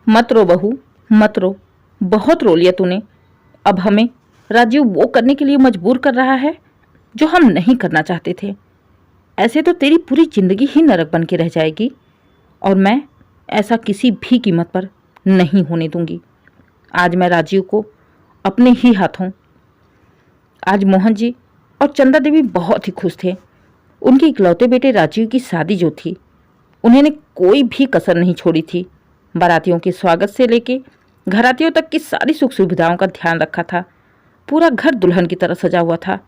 मत रो बहू, मत रो। बहुत रो लिया तूने। अब हमें राजीव वो करने के लिए मजबूर कर रहा है जो हम नहीं करना चाहते थे। ऐसे तो तेरी पूरी जिंदगी ही नरक बन के रह जाएगी और मैं ऐसा किसी भी कीमत पर नहीं होने दूंगी। आज मैं राजीव को अपने ही हाथों। आज मोहन जी और चंदा देवी बहुत ही खुश थे। उनके इकलौते बेटे राजीव की शादी जो थी, उन्होंने कोई भी कसर नहीं छोड़ी थी। बारातियों के स्वागत से लेके घरातियों तक की सारी सुख सुविधाओं का ध्यान रखा था। पूरा घर दुल्हन की तरह सजा हुआ था।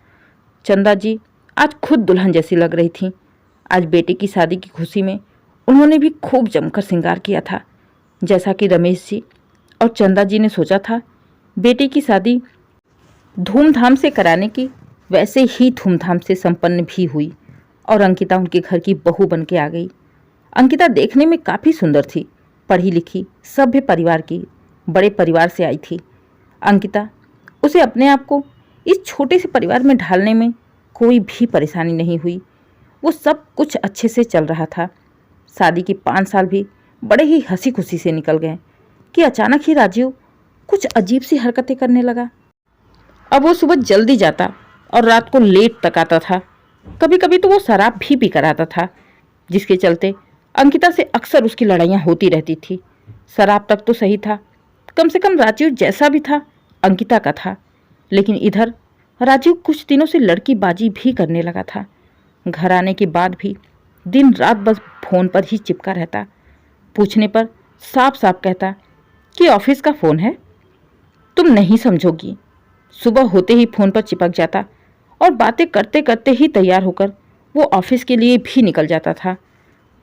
चंदा जी आज खुद दुल्हन जैसी लग रही थी। आज बेटे की शादी की खुशी में उन्होंने भी खूब जमकर श्रृंगार किया था। जैसा कि रमेश जी और चंदा जी ने सोचा था बेटे की शादी धूमधाम से कराने की, वैसे ही धूमधाम से संपन्न भी हुई और अंकिता उनके घर की बहू बन के आ गई। अंकिता देखने में काफ़ी सुंदर थी, पढ़ी लिखी, सभ्य परिवार की, बड़े परिवार से आई थी। अंकिता उसे अपने आप को इस छोटे से परिवार में ढालने में कोई भी परेशानी नहीं हुई। वो सब कुछ अच्छे से चल रहा था। शादी के 5 साल भी बड़े ही हंसी खुशी से निकल गए कि अचानक ही राजीव कुछ अजीब सी हरकतें करने लगा। अब वो सुबह जल्दी जाता और रात को लेट तक आता था। कभी कभी तो वो शराब भी पी कर आता था, जिसके चलते अंकिता से अक्सर उसकी लड़ाइयाँ होती रहती थी। शराब तक तो सही था, कम से कम राजीव जैसा भी था अंकिता का था। लेकिन इधर राजीव कुछ दिनों से लड़कीबाजी भी करने लगा था। घर आने के बाद भी दिन रात बस फ़ोन पर ही चिपका रहता। पूछने पर साफ साफ कहता कि ऑफिस का फ़ोन है, तुम नहीं समझोगी। सुबह होते ही फ़ोन पर चिपक जाता और बातें करते करते ही तैयार होकर वो ऑफिस के लिए भी निकल जाता था।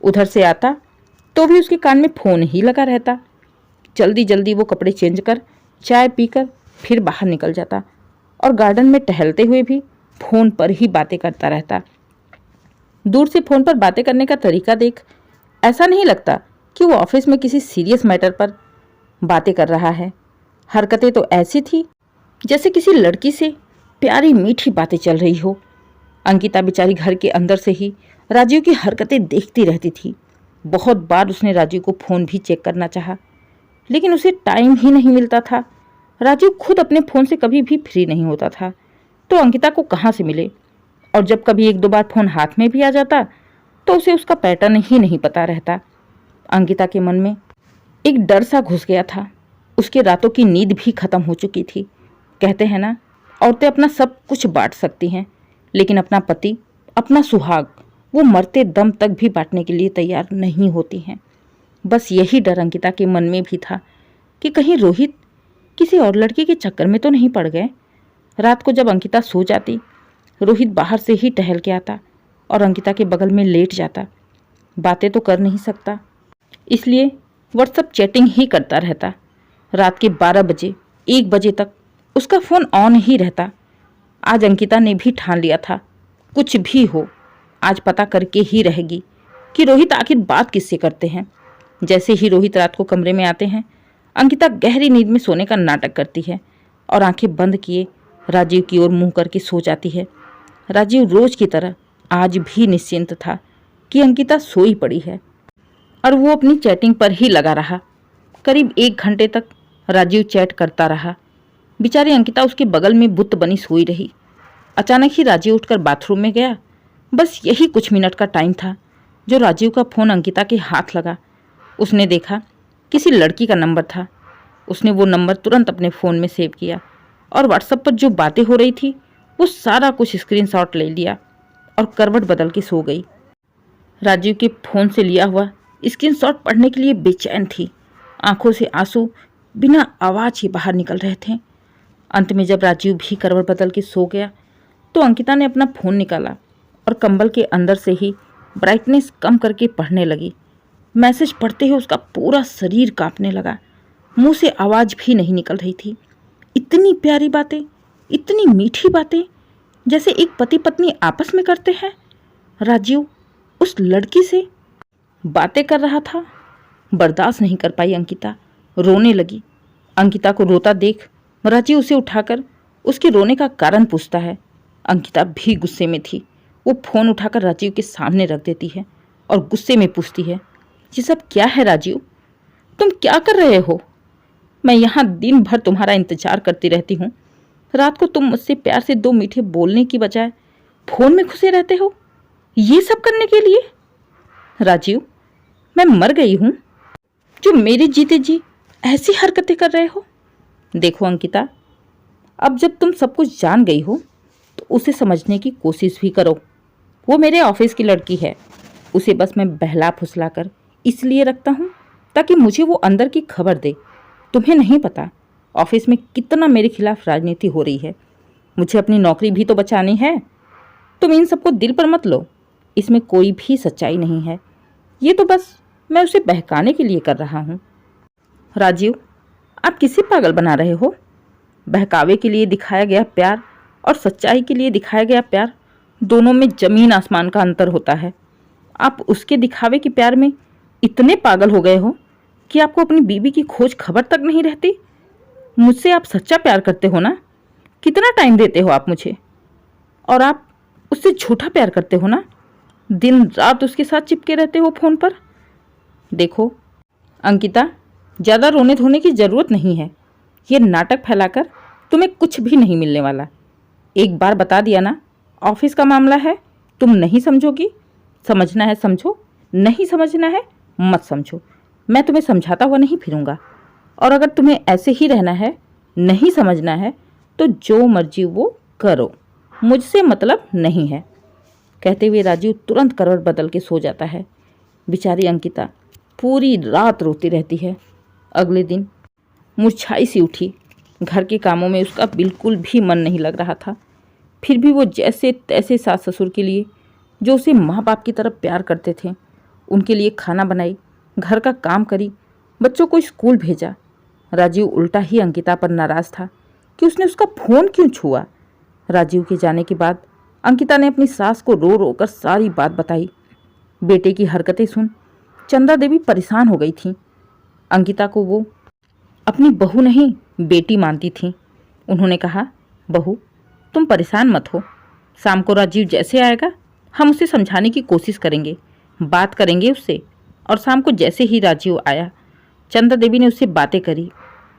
उधर से आता तो भी उसके कान में फ़ोन ही लगा रहता। जल्दी जल्दी वो कपड़े चेंज कर चाय पीकर फिर बाहर निकल जाता और गार्डन में टहलते हुए भी फ़ोन पर ही बातें करता रहता। दूर से फ़ोन पर बातें करने का तरीका देख ऐसा नहीं लगता कि वो ऑफिस में किसी सीरियस मैटर पर बातें कर रहा है। हरकतें तो ऐसी थी जैसे किसी लड़की से प्यारी मीठी बातें चल रही हो। अंकिता बेचारी घर के अंदर से ही राजीव की हरकतें देखती रहती थी। बहुत बार उसने राजीव को फ़ोन भी चेक करना चाहा, लेकिन उसे टाइम ही नहीं मिलता था। राजीव खुद अपने फ़ोन से कभी भी फ्री नहीं होता था, तो अंकिता को कहाँ से मिले। और जब कभी 1-2 बार फ़ोन हाथ में भी आ जाता तो उसे उसका पैटर्न ही नहीं पता रहता। अंकिता के मन में एक डर सा घुस गया था। उसके रातों की नींद भी खत्म हो चुकी थी। कहते हैं ना, औरतें अपना सब कुछ बांट सकती हैं, लेकिन अपना पति, अपना सुहाग, वो मरते दम तक भी बांटने के लिए तैयार नहीं होती हैं। बस यही डर अंकिता के मन में भी था कि कहीं रोहित किसी और लड़की के चक्कर में तो नहीं पड़ गए। रात को जब अंकिता सो जाती, रोहित बाहर से ही टहल के आता और अंकिता के बगल में लेट जाता। बातें तो कर नहीं सकता, इसलिए व्हाट्सएप चैटिंग ही करता रहता। रात के 12 बजे 1 बजे तक उसका फ़ोन ऑन ही रहता। आज अंकिता ने भी ठान लिया था, कुछ भी हो आज पता करके ही रहेगी कि रोहित आखिर बात किससे करते हैं। जैसे ही रोहित रात को कमरे में आते हैं, अंकिता गहरी नींद में सोने का नाटक करती है और आंखें बंद किए राजीव की ओर मुंह करके सो जाती है। राजीव रोज की तरह आज भी निश्चिंत था कि अंकिता सोई पड़ी है और वो अपनी चैटिंग पर ही लगा रहा। करीब 1 घंटे तक राजीव चैट करता रहा। बेचारी अंकिता उसके बगल में बुत्त बनी सोई रही। अचानक ही राजीव उठकर बाथरूम में गया। बस यही कुछ मिनट का टाइम था जो राजीव का फ़ोन अंकिता के हाथ लगा। उसने देखा किसी लड़की का नंबर था। उसने वो नंबर तुरंत अपने फ़ोन में सेव किया और व्हाट्सएप पर जो बातें हो रही थी वो सारा कुछ स्क्रीनशॉट ले लिया और करवट बदल के सो गई। राजीव के फ़ोन से लिया हुआ स्क्रीनशॉट पढ़ने के लिए बेचैन थी। आंखों से आंसू बिना आवाज़ ही बाहर निकल रहे थे। अंत में जब राजीव भी करवट बदल के सो गया तो अंकिता ने अपना फ़ोन निकाला और कंबल के अंदर से ही ब्राइटनेस कम करके पढ़ने लगी। मैसेज पढ़ते ही उसका पूरा शरीर कांपने लगा। मुंह से आवाज़ भी नहीं निकल रही थी। इतनी प्यारी बातें, इतनी मीठी बातें, जैसे एक पति पत्नी आपस में करते हैं। राजीव उस लड़की से बातें कर रहा था। बर्दाश्त नहीं कर पाई अंकिता, रोने लगी। अंकिता को रोता देख राजीव उसे उठाकर उसके रोने का कारण पूछता है। अंकिता भी गुस्से में थी। वो फ़ोन उठाकर राजीव के सामने रख देती है और गुस्से में पूछती है, ये सब क्या है राजीव? तुम क्या कर रहे हो? मैं यहाँ दिन भर तुम्हारा इंतजार करती रहती हूँ। रात को तुम मुझसे प्यार से 2 मीठे बोलने की बजाय फोन में घुसे रहते हो, ये सब करने के लिए। राजीव, मैं मर गई हूँ जो मेरे जीते जी ऐसी हरकतें कर रहे हो। देखो अंकिता, अब जब तुम सब कुछ जान गई हो तो उसे समझने की कोशिश भी करो। वो मेरे ऑफिस की लड़की है। उसे बस मैं बहला फुसला कर इसलिए रखता हूँ ताकि मुझे वो अंदर की खबर दे। तुम्हें नहीं पता ऑफिस में कितना मेरे खिलाफ राजनीति हो रही है। मुझे अपनी नौकरी भी तो बचानी है। तुम इन सबको दिल पर मत लो, इसमें कोई भी सच्चाई नहीं है। ये तो बस मैं उसे बहकाने के लिए कर रहा हूँ। राजीव, आप किसे पागल बना रहे हो? बहकावे के लिए दिखाया गया प्यार और सच्चाई के लिए दिखाया गया प्यार, दोनों में जमीन आसमान का अंतर होता है। आप उसके दिखावे के प्यार में इतने पागल हो गए हो कि आपको अपनी बीवी की खोज खबर तक नहीं रहती। मुझसे आप सच्चा प्यार करते हो ना? कितना टाइम देते हो आप मुझे? और आप उससे झूठा प्यार करते हो ना? दिन रात उसके साथ चिपके रहते हो फोन पर। देखो अंकिता, ज़्यादा रोने धोने की ज़रूरत नहीं है। ये नाटक फैलाकर तुम्हें कुछ भी नहीं मिलने वाला। एक बार बता दिया ना, ऑफिस का मामला है, तुम नहीं समझोगी। समझना है समझो, नहीं समझना है मत समझो। मैं तुम्हें समझाता हुआ नहीं फिरूंगा। और अगर तुम्हें ऐसे ही रहना है, नहीं समझना है, तो जो मर्जी वो करो, मुझसे मतलब नहीं है। कहते हुए राजीव तुरंत करवट बदल के सो जाता है। बेचारी अंकिता पूरी रात रोती रहती है। अगले दिन मुरझाई सी उठी। घर के कामों में उसका बिल्कुल भी मन नहीं लग रहा था। फिर भी वो जैसे तैसे सास ससुर के लिए, जो उसे माँ बाप की तरफ प्यार करते थे, उनके लिए खाना बनाई, घर का काम करी, बच्चों को स्कूल भेजा। राजीव उल्टा ही अंकिता पर नाराज़ था कि उसने उसका फ़ोन क्यों छुआ। राजीव के जाने के बाद अंकिता ने अपनी सास को रो रो कर सारी बात बताई। बेटे की हरकतें सुन चंदा देवी परेशान हो गई थी। अंकिता को वो अपनी बहू नहीं बेटी मानती थी। उन्होंने कहा, बहू तुम परेशान मत हो, शाम को राजीव जैसे आएगा हम उसे समझाने की कोशिश करेंगे, बात करेंगे उससे। और शाम को जैसे ही राजीव आया, चंदा देवी ने उससे बातें करी।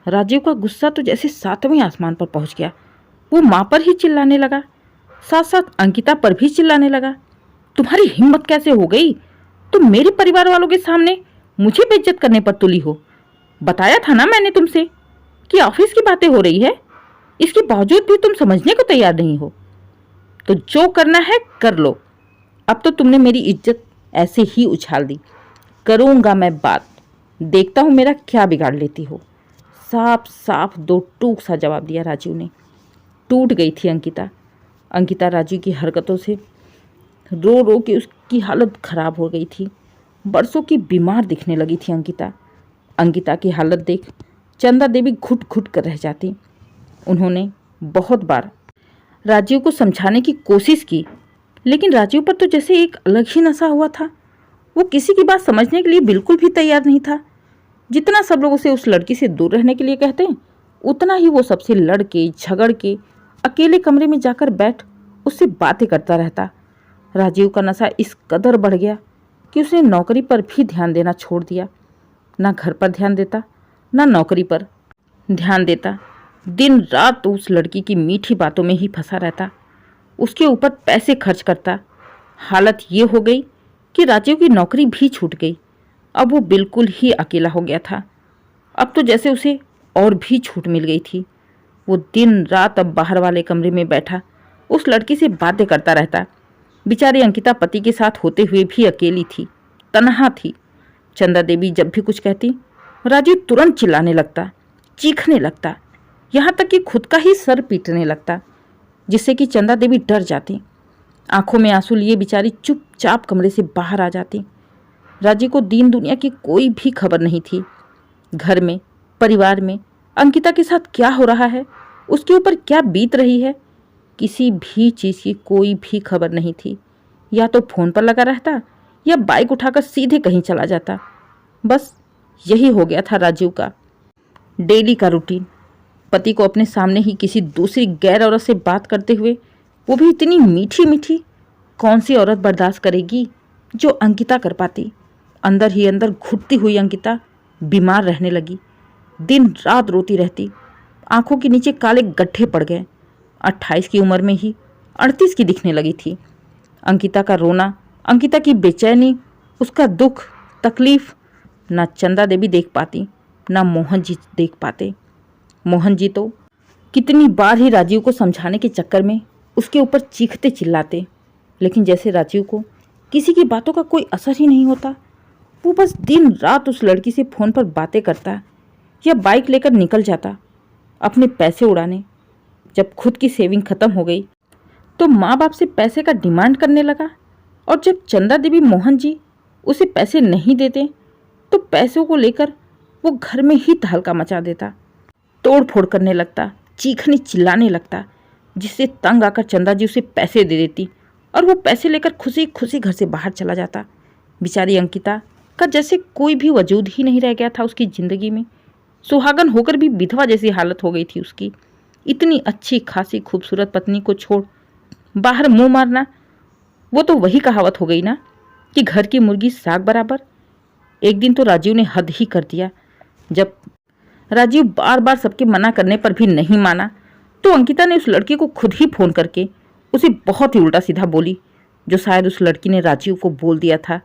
राजीव का गुस्सा तो जैसे 7वें आसमान पर पहुंच गया। वो माँ पर ही चिल्लाने लगा, साथ साथ अंकिता पर भी चिल्लाने लगा। तुम्हारी हिम्मत कैसे हो गई? तुम मेरे परिवार वालों के सामने मुझे बेइज्जत करने पर तुली हो। बताया था ना मैंने तुमसे कि ऑफिस की बातें हो रही है, इसके बावजूद भी तुम समझने को तैयार नहीं हो। तो जो करना है कर लो। अब तो तुमने मेरी इज्जत ऐसे ही उछाल दी। करूंगा मैं बात, देखता हूं मेरा क्या बिगाड़ लेती हो। साफ साफ 2 टूक सा जवाब दिया राजीव ने। टूट गई थी अंकिता। अंकिता राजीव की हरकतों से रो रो के उसकी हालत खराब हो गई थी। बरसों की बीमार दिखने लगी थी अंकिता। अंकिता की हालत देख चंदा देवी घुट घुट कर रह जाती। उन्होंने बहुत बार राजीव को समझाने की कोशिश की, लेकिन राजीव पर तो जैसे एक अलग ही नशा हुआ था। वो किसी की बात समझने के लिए बिल्कुल भी तैयार नहीं था। जितना सब लोग उसे उस लड़की से दूर रहने के लिए कहते हैं, उतना ही वो सबसे लड़ के झगड़ के अकेले कमरे में जाकर बैठ उससे बातें करता रहता। राजीव का नशा इस कदर बढ़ गया कि उसने नौकरी पर भी ध्यान देना छोड़ दिया। ना घर पर ध्यान देता, ना नौकरी पर ध्यान देता। दिन रात तो उस लड़की की मीठी बातों में ही फंसा रहता, उसके ऊपर पैसे खर्च करता। हालत ये हो गई कि राजीव की नौकरी भी छूट गई। अब वो बिल्कुल ही अकेला हो गया था। अब तो जैसे उसे और भी छूट मिल गई थी। वो दिन रात अब बाहर वाले कमरे में बैठा उस लड़की से बातें करता रहता। बेचारी अंकिता पति के साथ होते हुए भी अकेली थी, तन्हा थी। चंदा देवी जब भी कुछ कहती, राजीव तुरंत चिल्लाने लगता, चीखने लगता, यहाँ तक कि खुद का ही सर पीटने लगता, जिससे कि चंदा देवी डर जाती। आंखों में आंसू लिए बेचारी चुपचाप कमरे से बाहर आ जाती। राजीव को दीन दुनिया की कोई भी खबर नहीं थी। घर में, परिवार में अंकिता के साथ क्या हो रहा है, उसके ऊपर क्या बीत रही है, किसी भी चीज़ की कोई भी खबर नहीं थी। या तो फ़ोन पर लगा रहता या बाइक उठाकर सीधे कहीं चला जाता। बस यही हो गया था राजीव का डेली का रूटीन। पति को अपने सामने ही किसी दूसरी गैर औरत से बात करते हुए, वो भी इतनी मीठी मीठी, कौन सी औरत बर्दाश्त करेगी जो अंकिता कर पाती। अंदर ही अंदर घुटती हुई अंकिता बीमार रहने लगी, दिन रात रोती रहती, आंखों के नीचे काले गड्ढे पड़ गए। 28 की उम्र में ही 38 की दिखने लगी थी। अंकिता का रोना, अंकिता की बेचैनी, उसका दुख, तकलीफ ना चंदा देवी देख पाती, ना मोहन जी देख पाते। मोहन जी तो कितनी बार ही राजीव को समझाने के चक्कर में उसके ऊपर चीखते चिल्लाते, लेकिन जैसे राजीव को किसी की बातों का कोई असर ही नहीं होता। वो बस दिन रात उस लड़की से फ़ोन पर बातें करता या बाइक लेकर निकल जाता अपने पैसे उड़ाने। जब खुद की सेविंग ख़त्म हो गई तो माँ बाप से पैसे का डिमांड करने लगा, और जब चंदा देवी मोहन जी उसे पैसे नहीं देते तो पैसों को लेकर वो घर में ही तहलका मचा देता, तोड़ फोड़ करने लगता, चीखने चिल्लाने लगता, जिससे तंग आकर चंदा जी उसे पैसे दे देती और वो पैसे लेकर खुशी खुशी घर से बाहर चला जाता। बेचारी अंकिता का जैसे कोई भी वजूद ही नहीं रह गया था उसकी ज़िंदगी में। सुहागन होकर भी विधवा जैसी हालत हो गई थी उसकी। इतनी अच्छी खासी खूबसूरत पत्नी को छोड़ बाहर मुंह मारना, वो तो वही कहावत हो गई ना कि घर की मुर्गी साग बराबर। एक दिन तो राजीव ने हद ही कर दिया। जब राजीव बार बार सबके मना करने पर भी नहीं माना तो अंकिता ने उस लड़की को खुद ही फ़ोन करके उसे बहुत ही उल्टा सीधा बोली, जो शायद उस लड़की ने राजीव को बोल दिया था,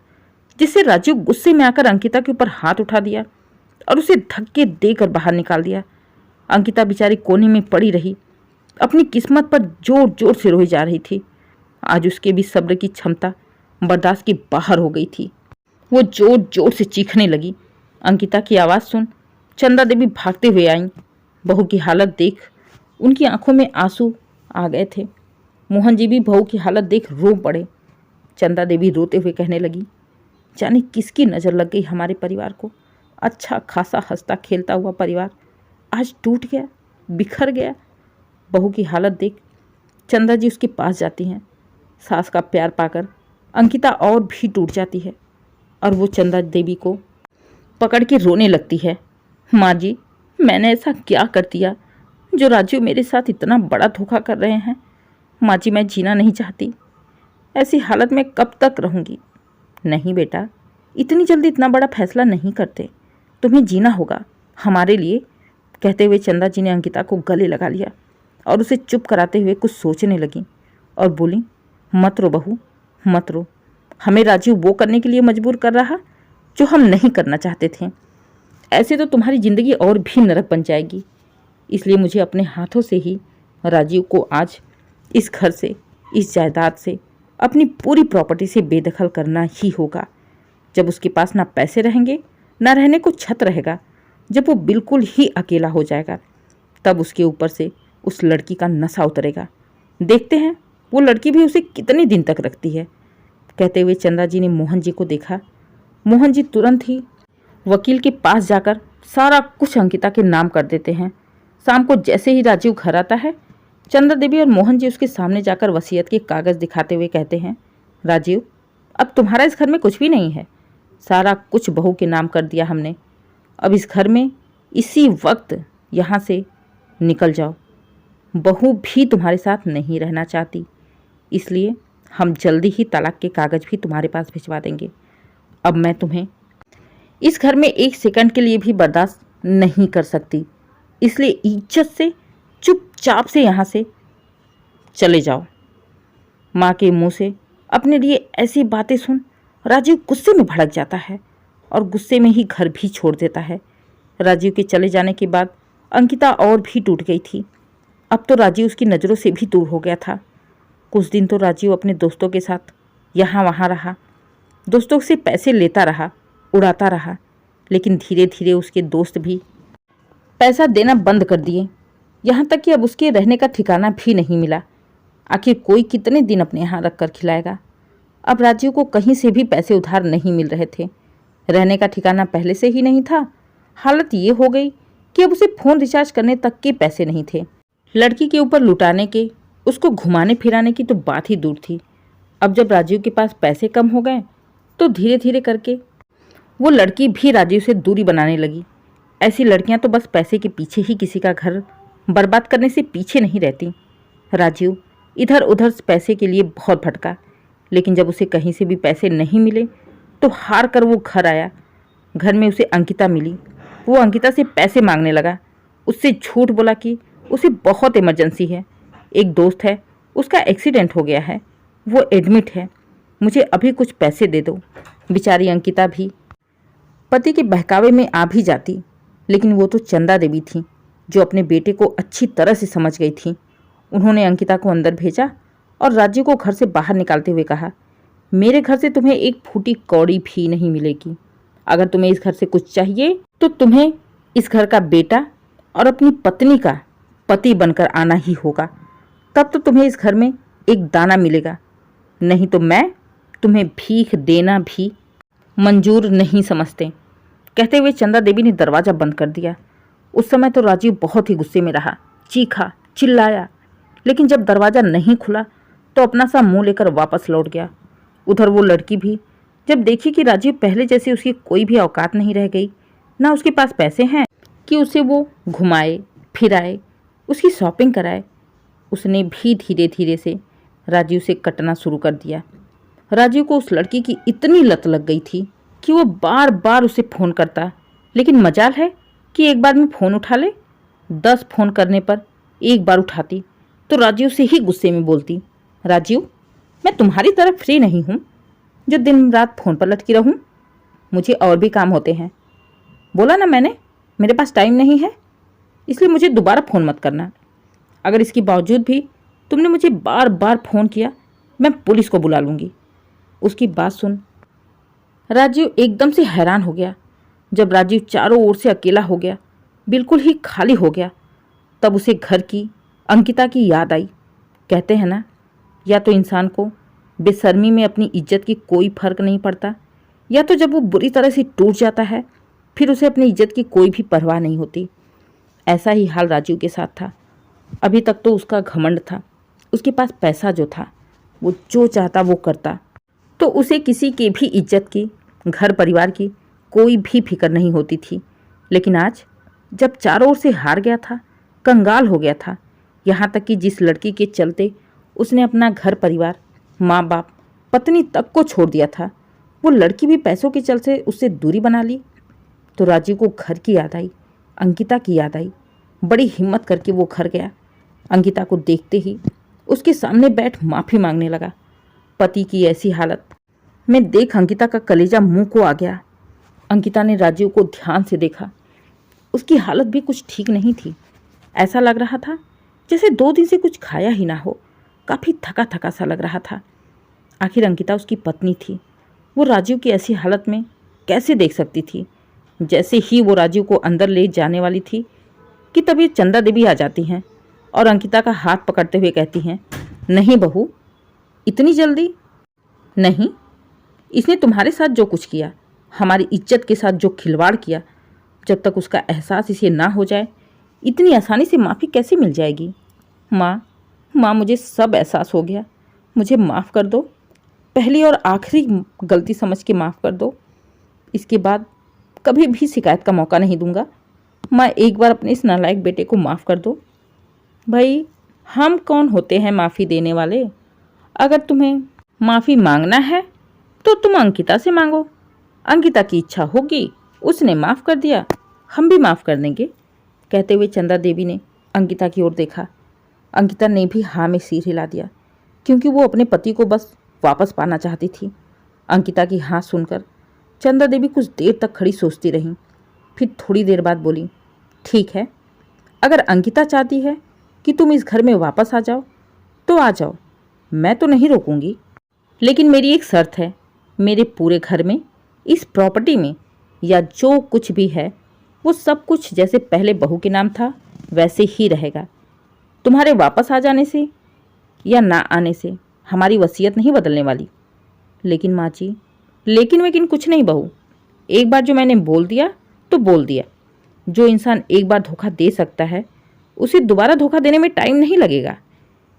जिससे राजीव गुस्से में आकर अंकिता के ऊपर हाथ उठा दिया और उसे धक्के देकर बाहर निकाल दिया। अंकिता बेचारी कोने में पड़ी रही, अपनी किस्मत पर जोर जोर से रोई जा रही थी। आज उसके भी सब्र की क्षमता बर्दाश्त के बाहर हो गई थी। वो जोर जोर से चीखने लगी। अंकिता की आवाज़ सुन चंदा देवी भागते हुए आईं। बहू की हालत देख उनकी आंखों में आंसू आ गए थे। मोहन जी भी बहू की हालत देख रो पड़े। चंदा देवी रोते हुए कहने लगी, जाने किसकी नज़र लग गई हमारे परिवार को। अच्छा खासा हंसता खेलता हुआ परिवार आज टूट गया, बिखर गया। बहू की हालत देख चंदा जी उसके पास जाती हैं। सास का प्यार पाकर अंकिता और भी टूट जाती है और वो चंदा देवी को पकड़ के रोने लगती है। माँ जी, मैंने ऐसा क्या कर दिया जो राजीव मेरे साथ इतना बड़ा धोखा कर रहे हैं। माँ जी, मैं जीना नहीं चाहती, ऐसी हालत में कब तक रहूँगी। नहीं बेटा, इतनी जल्दी इतना बड़ा फैसला नहीं करते, तुम्हें जीना होगा हमारे लिए। कहते हुए चंदा जी ने अंकिता को गले लगा लिया और उसे चुप कराते हुए कुछ सोचने लगी और बोली, मत रो बहू, मत रो। हमें राजीव वो करने के लिए मजबूर कर रहा जो हम नहीं करना चाहते थे। ऐसे तो तुम्हारी ज़िंदगी और भी नरक बन जाएगी। इसलिए मुझे अपने हाथों से ही राजीव को आज इस घर से, इस जायदाद से, अपनी पूरी प्रॉपर्टी से बेदखल करना ही होगा। जब उसके पास ना पैसे रहेंगे, ना रहने को छत रहेगा, जब वो बिल्कुल ही अकेला हो जाएगा, तब उसके ऊपर से उस लड़की का नशा उतरेगा। देखते हैं वो लड़की भी उसे कितने दिन तक रखती है। कहते हुए चंदा जी ने मोहन जी को देखा। मोहन जी तुरंत ही वकील के पास जाकर सारा कुछ अंकिता के नाम कर देते हैं। शाम को जैसे ही राजीव घर आता है, चंदा देवी और मोहन जी उसके सामने जाकर वसीयत के कागज़ दिखाते हुए कहते हैं, राजीव, अब तुम्हारा इस घर में कुछ भी नहीं है। सारा कुछ बहू के नाम कर दिया हमने। अब इस घर में इसी वक्त यहाँ से निकल जाओ। बहू भी तुम्हारे साथ नहीं रहना चाहती, इसलिए हम जल्दी ही तलाक के कागज़ भी तुम्हारे पास भिजवा देंगे। अब मैं तुम्हें इस घर में एक सेकंड के लिए भी बर्दाश्त नहीं कर सकती, इसलिए इज्जत से चुपचाप से यहाँ से चले जाओ। माँ के मुंह से अपने लिए ऐसी बातें सुन राजीव गुस्से में भड़क जाता है और गुस्से में ही घर भी छोड़ देता है। राजीव के चले जाने के बाद अंकिता और भी टूट गई थी। अब तो राजीव उसकी नज़रों से भी दूर हो गया था। कुछ दिन तो राजीव अपने दोस्तों के साथ यहाँ वहाँ रहा, दोस्तों से पैसे लेता रहा, उड़ाता रहा, लेकिन धीरे धीरे उसके दोस्त भी पैसा देना बंद कर दिए। यहाँ तक कि अब उसके रहने का ठिकाना भी नहीं मिला। आखिर कोई कितने दिन अपने यहाँ रख कर खिलाएगा। अब राजीव को कहीं से भी पैसे उधार नहीं मिल रहे थे। रहने का ठिकाना पहले से ही नहीं था। हालत ये हो गई कि अब उसे फ़ोन रिचार्ज करने तक के पैसे नहीं थे। लड़की के ऊपर लुटाने के, उसको घुमाने फिराने की तो बात ही दूर थी। अब जब राजीव के पास पैसे कम हो गए तो धीरे धीरे करके वो लड़की भी राजीव से दूरी बनाने लगी। ऐसी लड़कियां तो बस पैसे के पीछे ही किसी का घर बर्बाद करने से पीछे नहीं रहती। राजीव इधर उधर पैसे के लिए बहुत भटका, लेकिन जब उसे कहीं से भी पैसे नहीं मिले तो हार कर वो घर आया घर में उसे अंकिता मिली। वो अंकिता से पैसे मांगने लगा। उससे झूठ बोला कि उसे बहुत इमरजेंसी है, एक दोस्त है, उसका एक्सीडेंट हो गया है, वो एडमिट है, मुझे अभी कुछ पैसे दे दो। बेचारी अंकिता भी पति के बहकावे में आ भी जाती, लेकिन वो तो चंदा देवी थी जो अपने बेटे को अच्छी तरह से समझ गई थी। उन्होंने अंकिता को अंदर भेजा और राजू को घर से बाहर निकालते हुए कहा, मेरे घर से तुम्हें एक फूटी कौड़ी भी नहीं मिलेगी। अगर तुम्हें इस घर से कुछ चाहिए तो तुम्हें इस घर का बेटा और अपनी पत्नी का पति बनकर आना ही होगा, तब तो तुम्हें इस घर में एक दाना मिलेगा, नहीं तो मैं तुम्हें भीख देना भी मंजूर नहीं समझते। कहते हुए चंदा देवी ने दरवाज़ा बंद कर दिया। उस समय तो राजीव बहुत ही गुस्से में रहा, चीखा, चिल्लाया, लेकिन जब दरवाज़ा नहीं खुला तो अपना सा मुंह लेकर वापस लौट गया। उधर वो लड़की भी जब देखी कि राजीव पहले जैसे उसकी कोई भी औकात नहीं रह गई, ना उसके पास पैसे हैं कि उसे वो घुमाए फिराए, उसकी शॉपिंग कराए, उसने भी धीरे धीरे से राजीव से कटना शुरू कर दिया। राजीव को उस लड़की की इतनी लत लग गई थी कि वो बार बार उसे फ़ोन करता, लेकिन मजाल है कि एक बार में फ़ोन उठा ले। 10 फ़ोन करने पर एक बार उठाती तो राजीव से ही गुस्से में बोलती, राजीव, मैं तुम्हारी तरह फ्री नहीं हूँ जो दिन रात फ़ोन पर लटकी रहूँ, मुझे और भी काम होते हैं। बोला ना मैंने, मेरे पास टाइम नहीं है, इसलिए मुझे दोबारा फ़ोन मत करना। अगर इसके बावजूद भी तुमने मुझे बार बार फ़ोन किया, मैं पुलिस को बुला लूँगी। उसकी बात सुन राजीव एकदम से हैरान हो गया। जब राजीव चारों ओर से अकेला हो गया, बिल्कुल ही खाली हो गया, तब उसे घर की अंकिता की याद आई। कहते हैं ना, या तो इंसान को बेशर्मी में अपनी इज्जत की कोई फर्क नहीं पड़ता, या तो जब वो बुरी तरह से टूट जाता है फिर उसे अपनी इज्जत की कोई भी परवाह नहीं होती। ऐसा ही हाल राजीव के साथ था। अभी तक तो उसका घमंड था, उसके पास पैसा जो था वो जो चाहता वो करता, तो उसे किसी की भी इज्जत की, घर परिवार की कोई भी फिक्र नहीं होती थी। लेकिन आज जब चारों ओर से हार गया था, कंगाल हो गया था, यहाँ तक कि जिस लड़की के चलते उसने अपना घर परिवार, माँ बाप, पत्नी तक को छोड़ दिया था, वो लड़की भी पैसों के चलते उससे दूरी बना ली, तो राजीव को घर की याद आई, अंकिता की याद आई। बड़ी हिम्मत करके वो घर गया। अंकिता को देखते ही उसके सामने बैठ माफ़ी मांगने लगा। पति की ऐसी हालत में देख अंकिता का कलेजा मुंह को आ गया। अंकिता ने राजीव को ध्यान से देखा। उसकी हालत भी कुछ ठीक नहीं थी। ऐसा लग रहा था जैसे 2 दिन से कुछ खाया ही ना हो। काफ़ी थका थका सा लग रहा था। आखिर अंकिता उसकी पत्नी थी, वो राजीव की ऐसी हालत में कैसे देख सकती थी। जैसे ही वो राजीव को अंदर ले जाने वाली थी कि तभी चंदा देवी आ जाती हैं और अंकिता का हाथ पकड़ते हुए कहती हैं, नहीं बहू, इतनी जल्दी नहीं। इसने तुम्हारे साथ जो कुछ किया, हमारी इज्जत के साथ जो खिलवाड़ किया, जब तक उसका एहसास इसे ना हो जाए इतनी आसानी से माफ़ी कैसे मिल जाएगी। माँ, मुझे सब एहसास हो गया, मुझे माफ़ कर दो, पहली और आखिरी गलती समझ के माफ़ कर दो। इसके बाद कभी भी शिकायत का मौका नहीं दूंगा। माँ, एक बार अपने इस नालायक बेटे को माफ़ कर दो। भाई, हम कौन होते हैं माफ़ी देने वाले? अगर तुम्हें माफ़ी मांगना है तो तुम अंकिता से मांगो। अंकिता की इच्छा होगी, उसने माफ़ कर दिया, हम भी माफ़ कर देंगे। कहते हुए चंदा देवी ने अंकिता की ओर देखा। अंकिता ने भी हाँ में सिर हिला दिया, क्योंकि वो अपने पति को बस वापस पाना चाहती थी। अंकिता की हाँ सुनकर चंदा देवी कुछ देर तक खड़ी सोचती रहीं, फिर थोड़ी देर बाद बोली, ठीक है, अगर अंकिता चाहती है कि तुम इस घर में वापस आ जाओ तो आ जाओ, मैं तो नहीं रोकूंगी। लेकिन मेरी एक शर्त है, मेरे पूरे घर में, इस प्रॉपर्टी में या जो कुछ भी है वो सब कुछ जैसे पहले बहू के नाम था वैसे ही रहेगा। तुम्हारे वापस आ जाने से या ना आने से हमारी वसीयत नहीं बदलने वाली। लेकिन माँ जी, लेकिन कुछ नहीं बहू, एक बार जो मैंने बोल दिया तो बोल दिया। जो इंसान एक बार धोखा दे सकता है उसे दोबारा धोखा देने में टाइम नहीं लगेगा।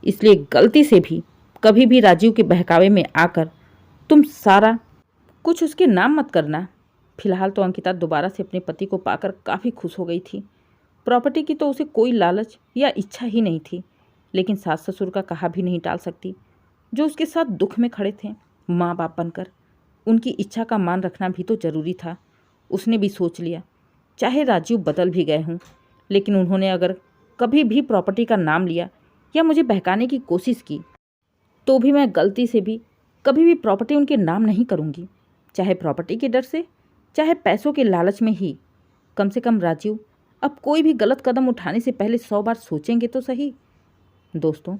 इसलिए गलती से भी कभी भी राजीव के बहकावे में आकर तुम सारा कुछ उसके नाम मत करना। फिलहाल तो अंकिता दोबारा से अपने पति को पाकर काफ़ी खुश हो गई थी। प्रॉपर्टी की तो उसे कोई लालच या इच्छा ही नहीं थी, लेकिन सास ससुर का कहा भी नहीं टाल सकती, जो उसके साथ दुख में खड़े थे। माँ बाप बनकर उनकी इच्छा का मान रखना भी तो जरूरी था। उसने भी सोच लिया, चाहे राजीव बदल भी गए हों, लेकिन उन्होंने अगर कभी भी प्रॉपर्टी का नाम लिया या मुझे बहकाने की कोशिश की तो भी मैं गलती से भी कभी भी प्रॉपर्टी उनके नाम नहीं करूँगी, चाहे प्रॉपर्टी के डर से, चाहे पैसों के लालच में ही। कम से कम राजीव अब कोई भी गलत कदम उठाने से पहले 100 बार सोचेंगे तो सही। दोस्तों,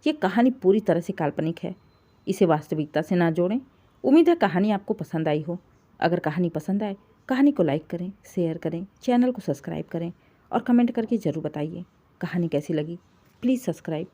ये कहानी पूरी तरह से काल्पनिक है, इसे वास्तविकता से ना जोड़ें। उम्मीद है कहानी आपको पसंद आई हो। अगर कहानी पसंद आए, कहानी को लाइक करें, शेयर करें, चैनल को सब्सक्राइब करें और कमेंट करके ज़रूर बताइए कहानी कैसी लगी। Please subscribe.